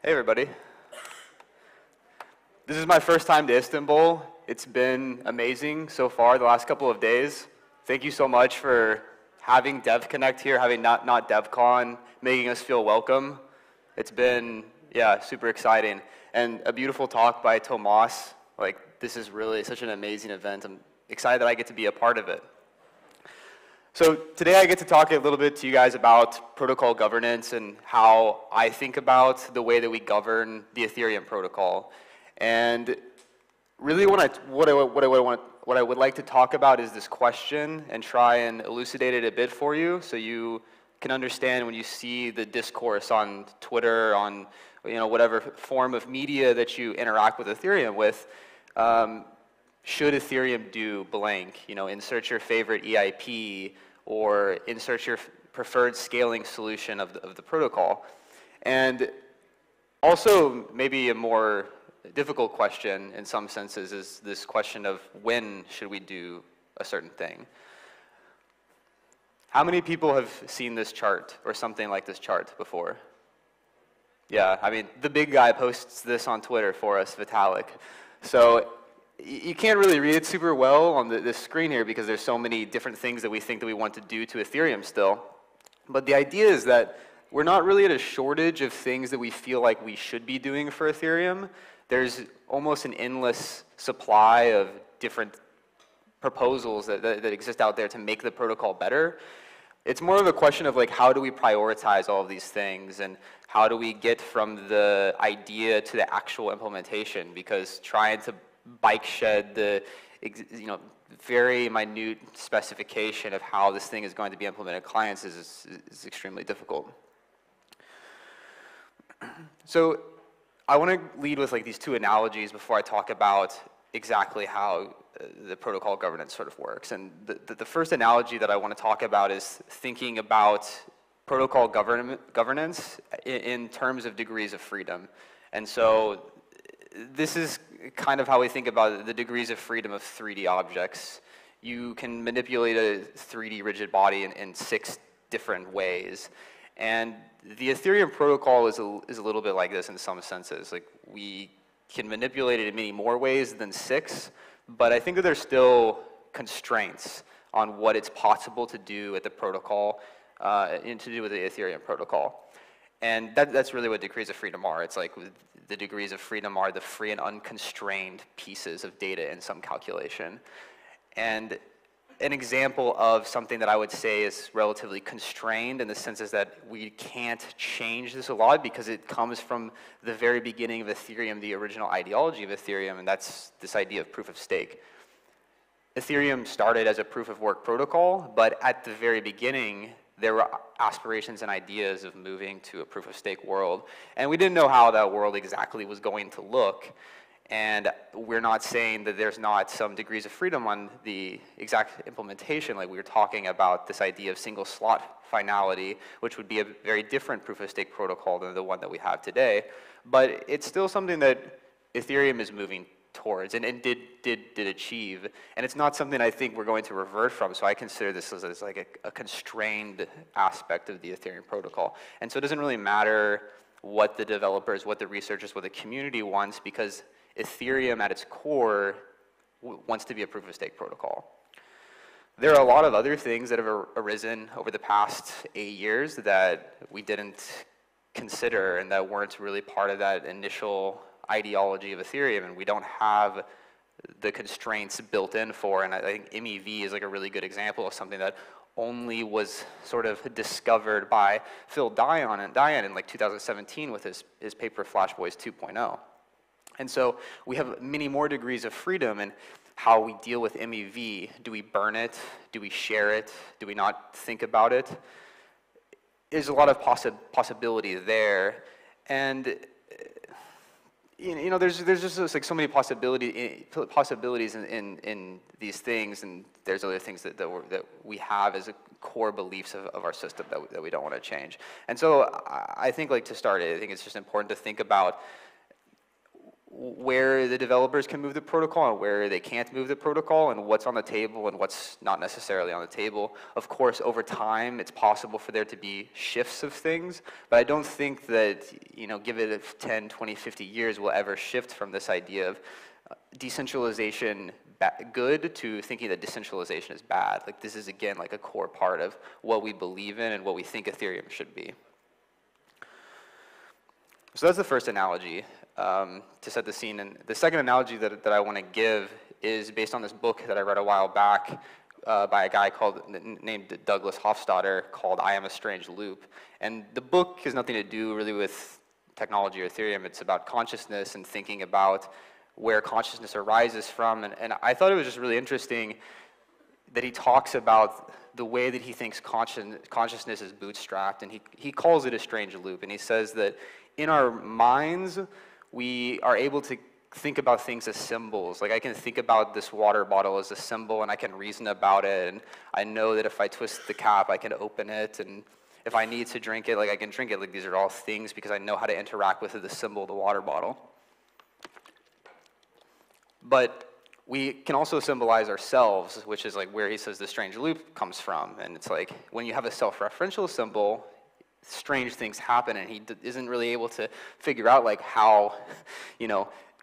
Hey everybody. This is my first time to Istanbul. It's been amazing so far the last couple of days. Thank you so much for having DevConnect here, having notDEVCON, making us feel welcome. It's been, super exciting. And a beautiful talk by Tomas. Like, this is really such an amazing event. I'm excited that I get to be a part of it. So today I get to talk a little bit to you guys about protocol governance and how I think about the way that we govern the Ethereum protocol. And really what I would like to talk about is this question and try and elucidate it a bit for you so you can understand when you see the discourse on Twitter, on whatever form of media that you interact with Ethereum with, should Ethereum do blank? Insert your favorite EIP or insert your preferred scaling solution of the protocol. And also, maybe a more difficult question in some senses is this question of when should we do a certain thing? How many people have seen this chart or something like this chart before? Yeah, I mean, the big guy posts this on Twitter for us, Vitalik. So you can't really read it super well on this screen here because there's so many different things that we think that we want to do to Ethereum still. But the idea is that we're not really at a shortage of things that we feel like we should be doing for Ethereum. There's almost an endless supply of different proposals that exist out there to make the protocol better. It's more of a question of like, how do we prioritize all of these things and how do we get from the idea to the actual implementation? Because trying to bike shed the very minute specification of how this thing is going to be implemented in clients is extremely difficult. So I want to lead with like these two analogies before I talk about exactly how the protocol governance sort of works. And the first analogy that I want to talk about is thinking about protocol governance in terms of degrees of freedom. And so this is kind of how we think about the degrees of freedom of 3D objects. You can manipulate a 3D rigid body in 6 different ways. And the Ethereum protocol is a little bit like this in some senses. Like, we can manipulate it in many more ways than 6, but I think that there's still constraints on what it's possible to do at the protocol and to do with the Ethereum protocol. And that's really what degrees of freedom are. It's like the degrees of freedom are the free and unconstrained pieces of data in some calculation. And an example of something that I would say is relatively constrained in the sense is that we can't change this a lot because it comes from the very beginning of Ethereum, the original ideology of Ethereum, and that's this idea of proof of stake. Ethereum started as a proof of work protocol, but at the very beginning, there were aspirations and ideas of moving to a proof of stake world. And we didn't know how that world exactly was going to look. And we're not saying that there's not some degrees of freedom on the exact implementation. Like, we were talking about this idea of single slot finality, which would be a very different proof of stake protocol than the one that we have today. But it's still something that Ethereum is moving towards and did achieve. And it's not something I think we're going to revert from, so I consider this as like a constrained aspect of the Ethereum protocol. And so it doesn't really matter what the developers, what the researchers, what the community wants, because Ethereum at its core wants to be a proof of stake protocol. There are a lot of other things that have arisen over the past 8 years that we didn't consider and that weren't really part of that initial ideology of Ethereum, and we don't have the constraints built in for, and I think MEV is like a really good example of something that only was sort of discovered by Phil Dion in like 2017 with his paper Flashboys 2.0. And so we have many more degrees of freedom in how we deal with MEV. Do we burn it? Do we share it? Do we not think about it? There's a lot of possibility there, and there's just like so many possibilities in these things, and there's other things that we have as a core beliefs of our system that we don't want to change. And so I think, like, to start, I think it's just important to think about where the developers can move the protocol and where they can't move the protocol, and what's on the table and what's not necessarily on the table. Of course, over time, it's possible for there to be shifts of things, but I don't think that, give it 10, 20, 50 years, we'll ever shift from this idea of decentralization good to thinking that decentralization is bad. Like, this is, again, like a core part of what we believe in and what we think Ethereum should be. So that's the first analogy to set the scene. And the second analogy that I want to give is based on this book that I read a while back by a guy named Douglas Hofstadter called I Am a Strange Loop. And the book has nothing to do really with technology or Ethereum. It's about consciousness and thinking about where consciousness arises from. And I thought it was just really interesting that he talks about the way that he thinks consciousness is bootstrapped, and he calls it a strange loop. And he says that in our minds, we are able to think about things as symbols. Like, I can think about this water bottle as a symbol, and I can reason about it, and I know that if I twist the cap, I can open it, and if I need to drink it, like, I can drink it. Like, these are all things because I know how to interact with the symbol, the water bottle. But we can also symbolize ourselves, which is like where he says the strange loop comes from. And it's like, when you have a self-referential symbol, strange things happen, and he isn't really able to figure out like how,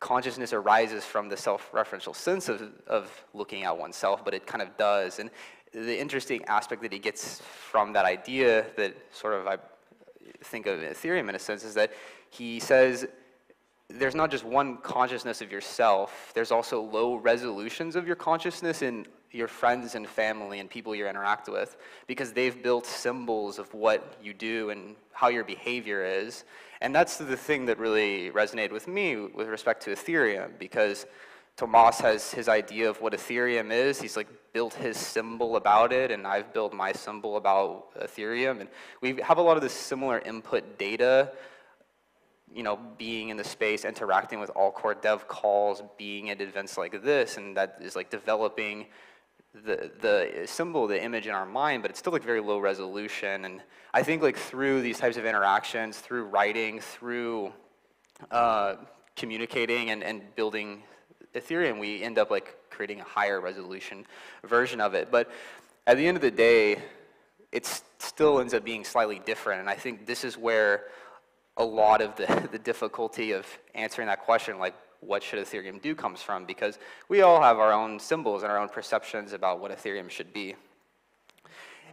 consciousness arises from the self-referential sense of looking at oneself, but it kind of does. And the interesting aspect that he gets from that idea that sort of I think of Ethereum in a sense is that he says there's not just one consciousness of yourself, there's also low resolutions of your consciousness in your friends and family and people you interact with, because they've built symbols of what you do and how your behavior is. And that's the thing that really resonated with me with respect to Ethereum, because Tomas has his idea of what Ethereum is. He's like built his symbol about it, and I've built my symbol about Ethereum. And we have a lot of this similar input data, being in the space, interacting with all core dev calls, being at events like this, and that is like developing the symbol, the image in our mind, but it's still like very low resolution. And I think like through these types of interactions, through writing, through communicating and building Ethereum, we end up like creating a higher resolution version of it. But at the end of the day, it still ends up being slightly different. And I think this is where a lot of the difficulty of answering that question, like what should Ethereum do, comes from, because we all have our own symbols and our own perceptions about what Ethereum should be.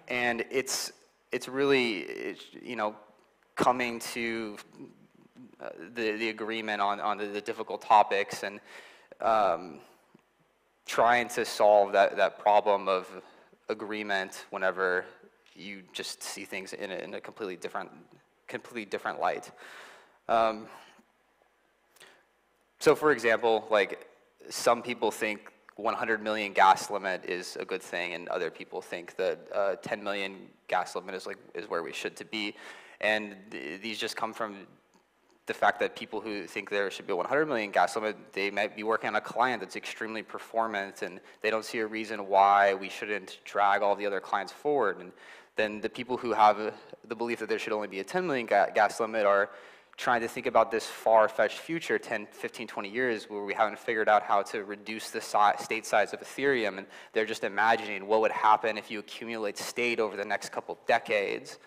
And it's really, coming to the agreement on the difficult topics and trying to solve that problem of agreement whenever you just see things in a completely different light. So for example, like some people think 100 million gas limit is a good thing, and other people think that 10 million gas limit is where we should to be. And these just come from the fact that people who think there should be a 100 million gas limit, they might be working on a client that's extremely performant, and they don't see a reason why we shouldn't drag all the other clients forward. And then the people who have the belief that there should only be a 10 million gas limit are trying to think about this far-fetched future, 10, 15, 20 years, where we haven't figured out how to reduce the state size of Ethereum, and they're just imagining what would happen if you accumulate state over the next couple decades.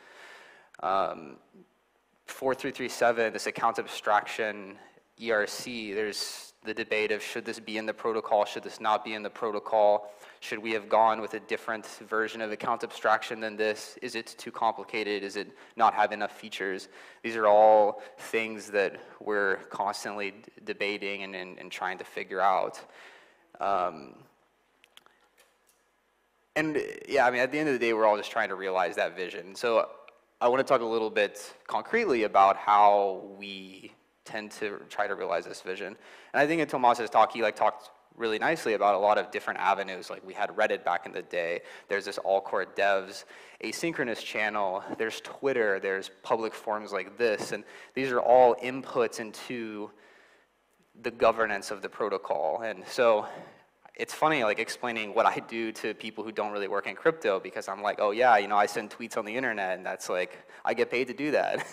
4337, this account abstraction ERC, there's the debate of should this be in the protocol, should this not be in the protocol, should we have gone with a different version of account abstraction than this, is it too complicated, is it not have enough features? These are all things that we're constantly debating and trying to figure out. And yeah, I mean, at the end of the day, we're all just trying to realize that vision. So I want to talk a little bit concretely about how we tend to try to realize this vision. And I think in Tomas's talk, he talked really nicely about a lot of different avenues. Like we had Reddit back in the day. There's this all core devs asynchronous channel. There's Twitter. There's public forums like this. And these are all inputs into the governance of the protocol. And so it's funny, like explaining what I do to people who don't really work in crypto, because I'm like, oh yeah, I send tweets on the internet, and that's like, I get paid to do that.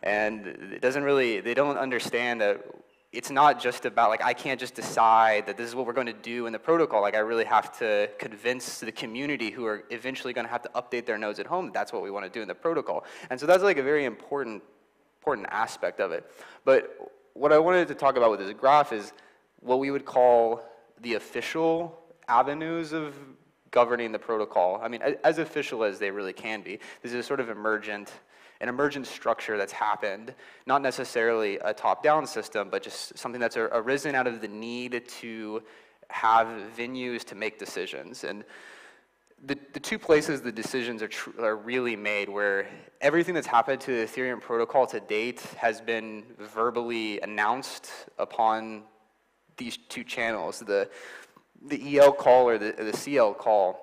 And it doesn't really, they don't understand that, it's not just about, like, I can't just decide that this is what we're going to do in the protocol. Like, I really have to convince the community who are eventually going to have to update their nodes at home that that's what we want to do in the protocol. And so that's like a very important aspect of it. But what I wanted to talk about with this graph is what we would call the official avenues of governing the protocol. I mean, as official as they really can be. This is sort of an emergent structure that's happened, not necessarily a top-down system, but just something that's arisen out of the need to have venues to make decisions. And the two places the decisions are really made, where everything that's happened to the Ethereum protocol to date has been verbally announced upon these two channels, the EL call or the CL call.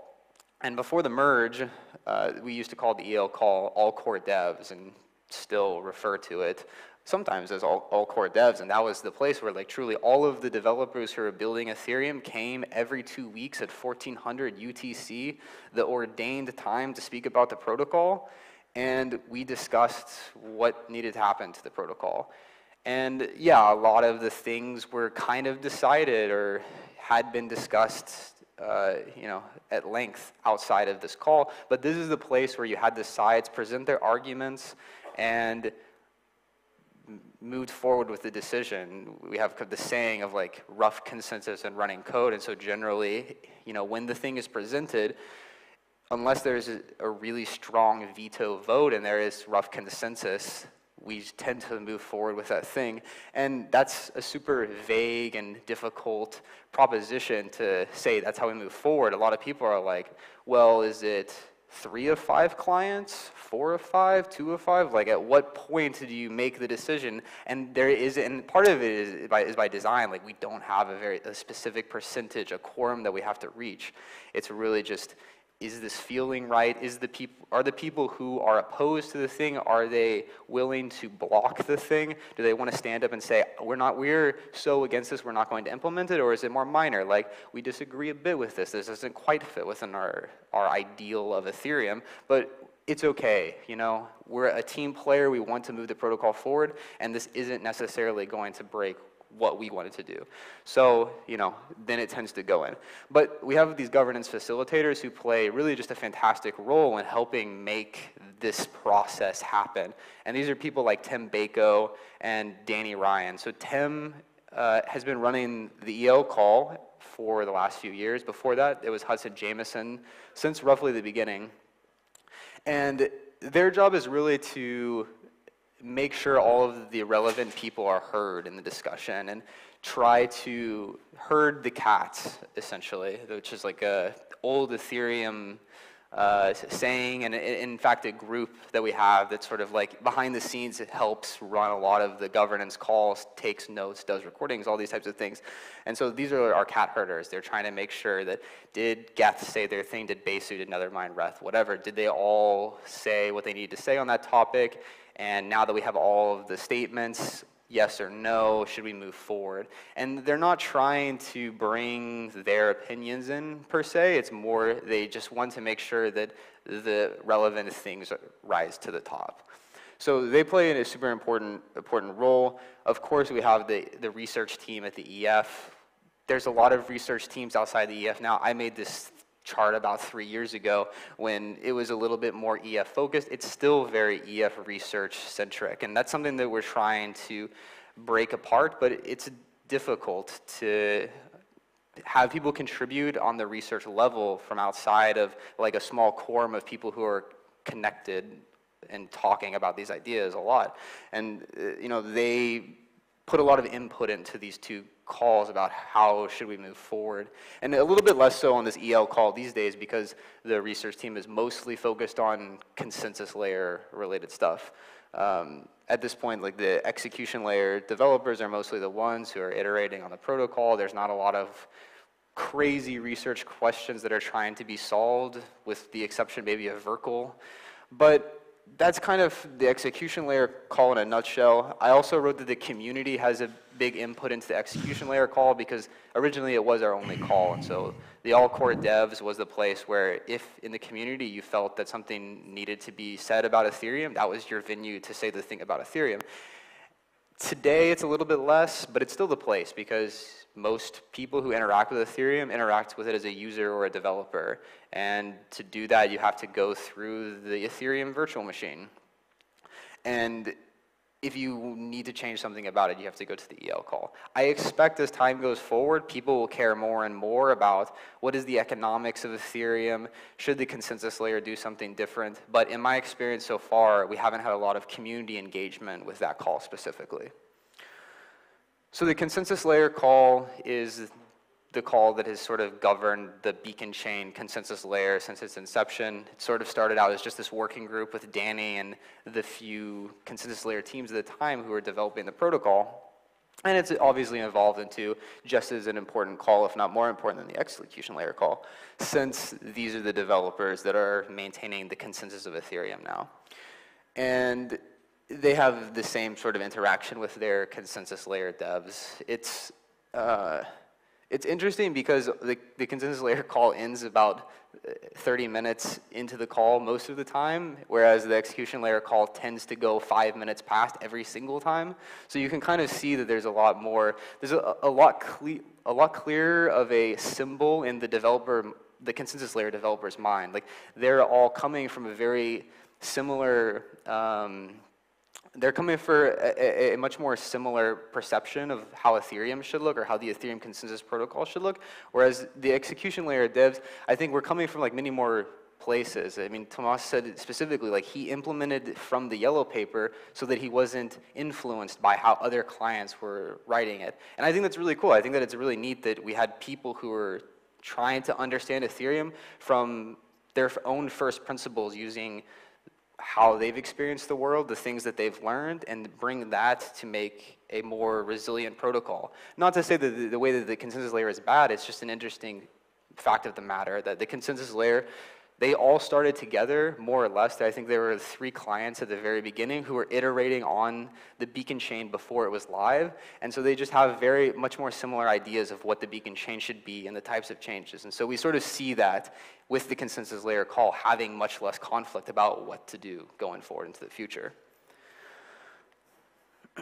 And before the merge, we used to call the EL call all core devs, and still refer to it sometimes as all core devs. And that was the place where, like, truly all of the developers who are building Ethereum came every 2 weeks at 1400 UTC, the ordained time to speak about the protocol. And we discussed what needed to happen to the protocol. And yeah, a lot of the things were kind of decided or had been discussed at length outside of this call, but this is the place where you had the sides present their arguments and moved forward with the decision. We have the saying of, like, rough consensus and running code, and so generally, when the thing is presented, unless there's a really strong veto vote and there is rough consensus, we tend to move forward with that thing. And that's a super vague and difficult proposition to say that's how we move forward. A lot of people are like, well, is it 3 of 5 clients, 4 of 5, 2 of 5? Like, at what point do you make the decision? And and part of it is by design. Like, we don't have a specific percentage, a quorum that we have to reach. It's really just, is this feeling right? Are the people who are opposed to the thing, are they willing to block the thing? Do they want to stand up and say, we're so against this, we're not going to implement it? Or is it more minor? Like, we disagree a bit with this. This doesn't quite fit within our ideal of Ethereum, but it's okay. We're a team player. We want to move the protocol forward, and this isn't necessarily going to break what we wanted to do. So, then it tends to go in. But we have these governance facilitators who play really just a fantastic role in helping make this process happen. And these are people like Tim Bako and Danny Ryan. So Tim has been running the EL call for the last few years. Before that, it was Hudson Jameson since roughly the beginning. And their job is really to make sure all of the relevant people are heard in the discussion and try to herd the cats, essentially, which is like a old Ethereum saying, and in fact a group that we have that's sort of like behind the scenes. It helps run a lot of the governance calls, takes notes, does recordings, all these types of things. And so these are our cat herders. They're trying to make sure that, did Geth say their thing, did Besu, did Nethermind, Reth, whatever, did they all say what they need to say on that topic? And now that we have all of the statements, yes or no, should we move forward? And they're not trying to bring their opinions in, per se. It's more, they just want to make sure that the relevant things rise to the top. So they play a super important role. Of course, we have the research team at the EF. There's a lot of research teams outside the EF now. I made this chart about 3 years ago when it was a little bit more EF focused. It's still very EF research centric, and that's something that we're trying to break apart, but it's difficult to have people contribute on the research level from outside of like a small quorum of people who are connected and talking about these ideas a lot. And they put a lot of input into these two calls about how should we move forward. And a little bit less so on this EL call these days because the research team is mostly focused on consensus layer related stuff. At this point, like the execution layer developers are mostly the ones who are iterating on the protocol. There's not a lot of crazy research questions that are trying to be solved, with the exception maybe of Verkle. But that's kind of the execution layer call in a nutshell. I also wrote that the community has a big input into the execution layer call because originally it was our only call. And so the all core devs was the place where if in the community you felt that something needed to be said about Ethereum, that was your venue to say the thing about Ethereum. Today it's a little bit less, but it's still the place because most people who interact with Ethereum interact with it as a user or a developer. And to do that, you have to go through the Ethereum virtual machine. And if you need to change something about it, you have to go to the EL call. I expect as time goes forward, people will care more and more about what is the economics of Ethereum, should the consensus layer do something different, but in my experience so far, we haven't had a lot of community engagement with that call specifically. So the consensus layer call is the call that has sort of governed the beacon chain consensus layer since its inception. It sort of started out as just this working group with Danny and the few consensus layer teams at the time who were developing the protocol. And it's obviously evolved into just as an important call, if not more important than the execution layer call, since these are the developers that are maintaining the consensus of Ethereum now. And they have the same sort of interaction with their consensus layer devs. It's interesting because the consensus layer call ends about 30 minutes into the call most of the time, whereas the execution layer call tends to go 5 minutes past every single time. So you can kind of see that there's a lot more, there's a lot clearer of a symbol in the consensus layer developer's mind. Like they're all coming from a very similar, they're coming for a much more similar perception of how Ethereum should look or how the Ethereum consensus protocol should look, whereas the execution layer devs, I think we're coming from like many more places. I mean, Tomas said it specifically, like he implemented from the yellow paper so that he wasn't influenced by how other clients were writing it. And I think that's really cool. I think that it's really neat that we had people who were trying to understand Ethereum from their own first principles using how they've experienced the world, the things that they've learned, and bring that to make a more resilient protocol. Not to say that the way that the consensus layer is bad, it's just an interesting fact of the matter that the consensus layer, they all started together, more or less. I think there were 3 clients at the very beginning who were iterating on the beacon chain before it was live, and so they just have very much more similar ideas of what the beacon chain should be and the types of changes. And so we sort of see that with the consensus layer call having much less conflict about what to do going forward into the future.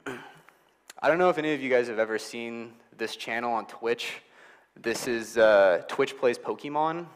I don't know if any of you guys have ever seen this channel on Twitch. This is Twitch Plays Pokemon.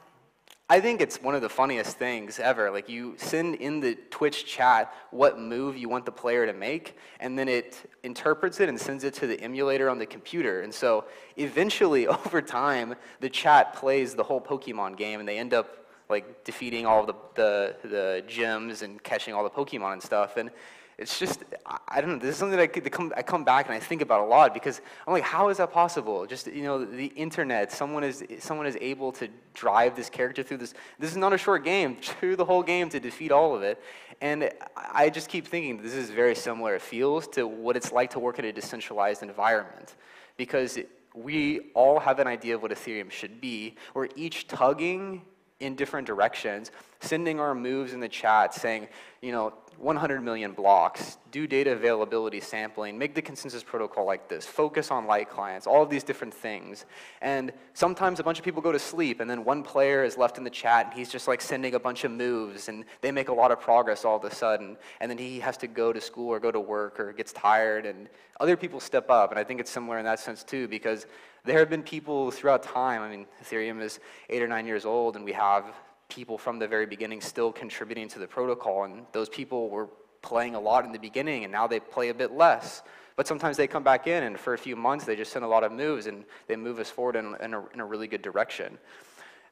I think it's one of the funniest things ever. Like you send in the Twitch chat what move you want the player to make, and then it interprets it and sends it to the emulator on the computer. And so eventually, over time, the chat plays the whole Pokemon game, and they end up like defeating all the gyms and catching all the Pokemon and stuff. And it's just, I don't know, this is something that I come back and I think about a lot because I'm like, how is that possible? Just, you know, the internet, someone is able to drive this character through this. This is not a short game, through the whole game to defeat all of it. And I just keep thinking this is very similar, it feels, to what it's like to work in a decentralized environment. Because we all have an idea of what Ethereum should be. We're each tugging in different directions, sending our moves in the chat saying, you know, 100 million blocks, do data availability sampling, make the consensus protocol like this, focus on light clients, all of these different things. And sometimes a bunch of people go to sleep and then one player is left in the chat and he's just like sending a bunch of moves and they make a lot of progress all of a sudden. And then he has to go to school or go to work or gets tired and other people step up. And I think it's similar in that sense too, because there have been people throughout time. I mean, Ethereum is 8 or 9 years old and we have people from the very beginning still contributing to the protocol, and those people were playing a lot in the beginning and now they play a bit less. But sometimes they come back in and for a few months they just send a lot of moves and they move us forward in a really good direction.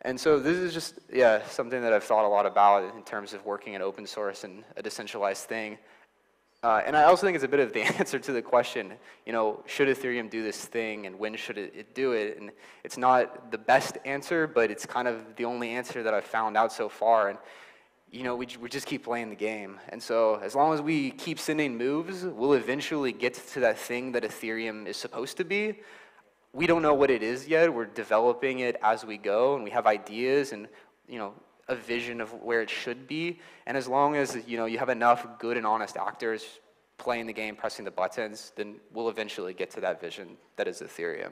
And so this is just, yeah, something that I've thought a lot about in terms of working in open source and a decentralized thing. And I also think it's a bit of the answer to the question, you know, should Ethereum do this thing and when should it do it? And it's not the best answer, but it's kind of the only answer that I've found out so far. And, you know, we just keep playing the game. And so as long as we keep sending moves, we'll eventually get to that thing that Ethereum is supposed to be. We don't know what it is yet. We're developing it as we go, and we have ideas and, you know, a vision of where it should be, and as long as you know you have enough good and honest actors playing the game, pressing the buttons, then we'll eventually get to that vision that is Ethereum.